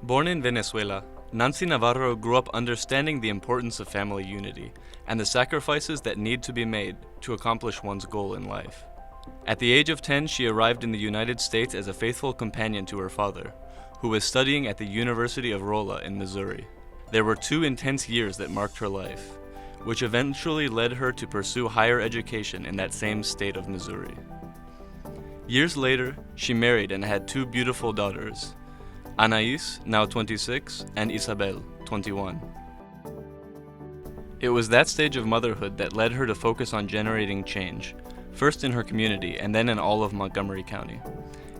Born in Venezuela, Nancy Navarro grew up understanding the importance of family unity and the sacrifices that need to be made to accomplish one's goal in life. At the age of 10, she arrived in the United States as a faithful companion to her father, who was studying at the University of Rolla in Missouri. There were 2 intense years that marked her life, which eventually led her to pursue higher education in that same state of Missouri. Years later, she married and had 2 beautiful daughters, Anais, now 26, and Isabel, 21. It was that stage of motherhood that led her to focus on generating change, first in her community and then in all of Montgomery County.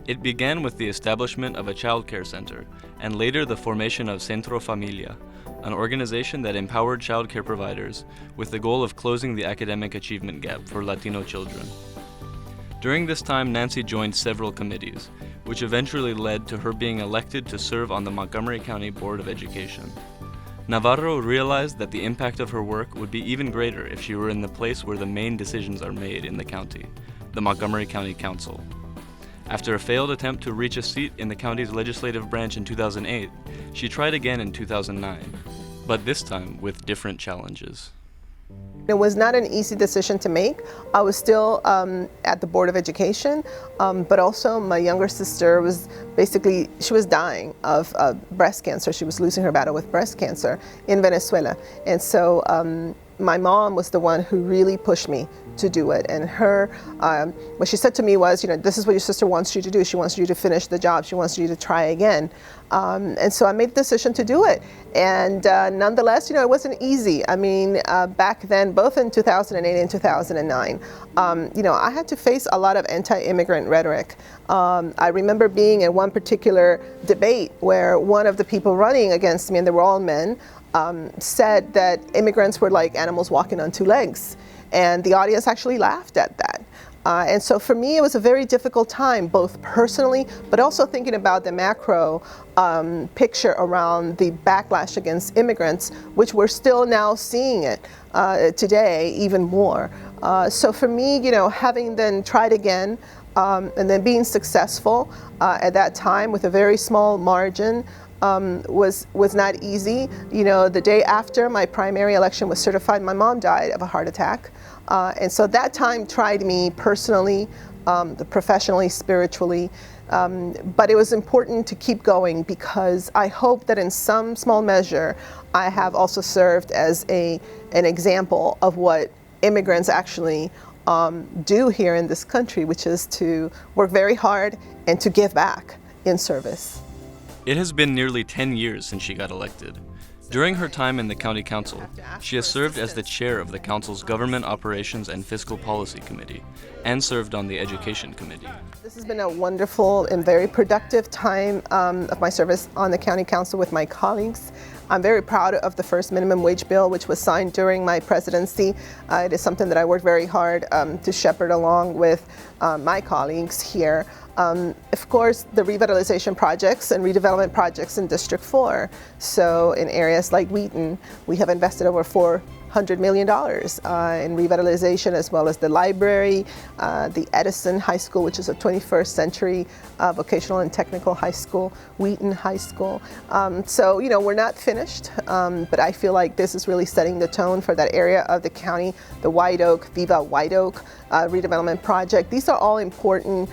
It began with the establishment of a child care center, and later the formation of Centro Familia, an organization that empowered child care providers with the goal of closing the academic achievement gap for Latino children. During this time, Nancy joined several committees, which eventually led to her being elected to serve on the Montgomery County Board of Education. Navarro realized that the impact of her work would be even greater if she were in the place where the main decisions are made in the county, the Montgomery County Council. After a failed attempt to reach a seat in the county's legislative branch in 2008, she tried again in 2009, but this time with different challenges. It was not an easy decision to make. I was still at the Board of Education, but also my younger sister was she was dying of breast cancer. She was losing her battle with breast cancer in Venezuela. And so my mom was the one who really pushed me to do it. And what she said to me was, this is what your sister wants you to do. She wants you to finish the job. She wants you to try again. And so I made the decision to do it. And nonetheless, it wasn't easy. I mean, back then, both in 2008 and 2009, I had to face a lot of anti-immigrant rhetoric. I remember being in one particular debate where one of the people running against me, and they were all men, said that immigrants were like animals walking on 2 legs. And the audience actually laughed at that. And so for me, it was a very difficult time, both personally, but also thinking about the macro picture around the backlash against immigrants, which we're still now seeing it today even more. So for me, having then tried again, and then being successful at that time with a very small margin, was not easy. The day after my primary election was certified, my mom died of a heart attack. And so that time tried me personally, professionally, spiritually. But it was important to keep going because I hope that in some small measure, I have also served as an example of what immigrants actually do here in this country, which is to work very hard and to give back in service. It has been nearly 10 years since she got elected. During her time in the County Council, she has served as the chair of the Council's Government Operations and Fiscal Policy Committee, and served on the Education Committee. This has been a wonderful and very productive time of my service on the County Council with my colleagues. I'm very proud of the first minimum wage bill, which was signed during my presidency. It is something that I worked very hard to shepherd along with my colleagues here. Of course, the revitalization projects and redevelopment projects in District 4. So in areas like Wheaton, we have invested over $400 million in revitalization, as well as the library, the Edison High School, which is a 21st century vocational and technical high school, Wheaton High School. So, we're not finished, but I feel like this is really setting the tone for that area of the county, the White Oak, Viva White Oak redevelopment project. These are all important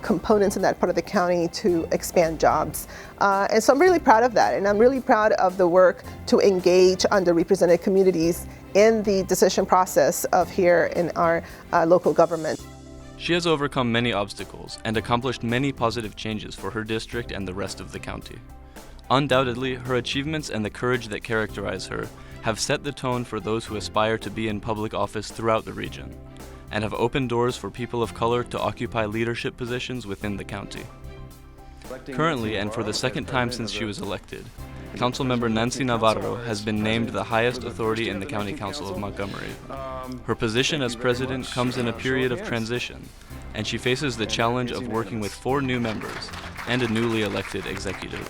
components in that part of the county to expand jobs. And so I'm really proud of that. And I'm really proud of the work to engage underrepresented communities in the decision process of here in our local government. She has overcome many obstacles and accomplished many positive changes for her district and the rest of the county. Undoubtedly, her achievements and the courage that characterize her have set the tone for those who aspire to be in public office throughout the region, and have opened doors for people of color to occupy leadership positions within the county. Currently, and for the second time since she was elected, Councilmember Nancy Navarro has been named the highest authority in the County Council of Montgomery. Her position as president comes in a period of transition, and she faces the challenge of working with 4 new members and a newly elected executive.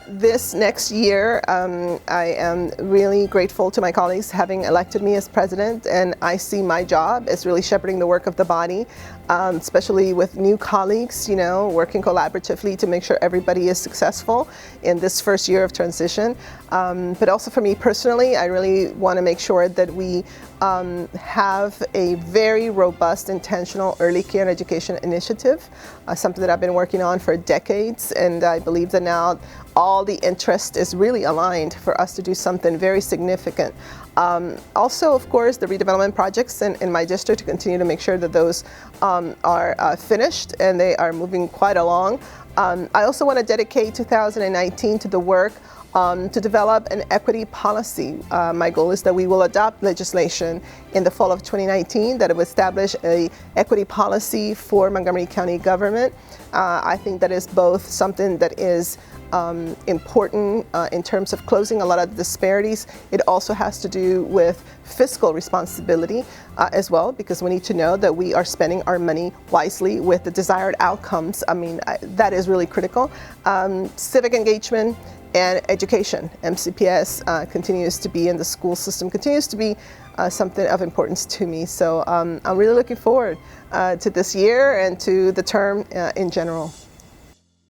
This next year, I am really grateful to my colleagues having elected me as president, and I see my job as really shepherding the work of the body especially with new colleagues, working collaboratively to make sure everybody is successful in this first year of transition. But also for me personally, I really want to make sure that we have a very robust, intentional early care and education initiative, something that I've been working on for decades, and I believe that now all the interest is really aligned for us to do something very significant. Also, of course, the redevelopment projects in my district, to continue to make sure that those are finished and they are moving quite along. I also want to dedicate 2019 to the work to develop an equity policy. My goal is that we will adopt legislation in the fall of 2019 that will establish an equity policy for Montgomery County government. I think that is both something that is important in terms of closing a lot of the disparities. It also has to do with fiscal responsibility as well, because we need to know that we are spending our money wisely with the desired outcomes. I mean, that is really critical. Civic engagement and education. MCPS continues to be in the school system, continues to be something of importance to me. So I'm really looking forward to this year and to the term in general.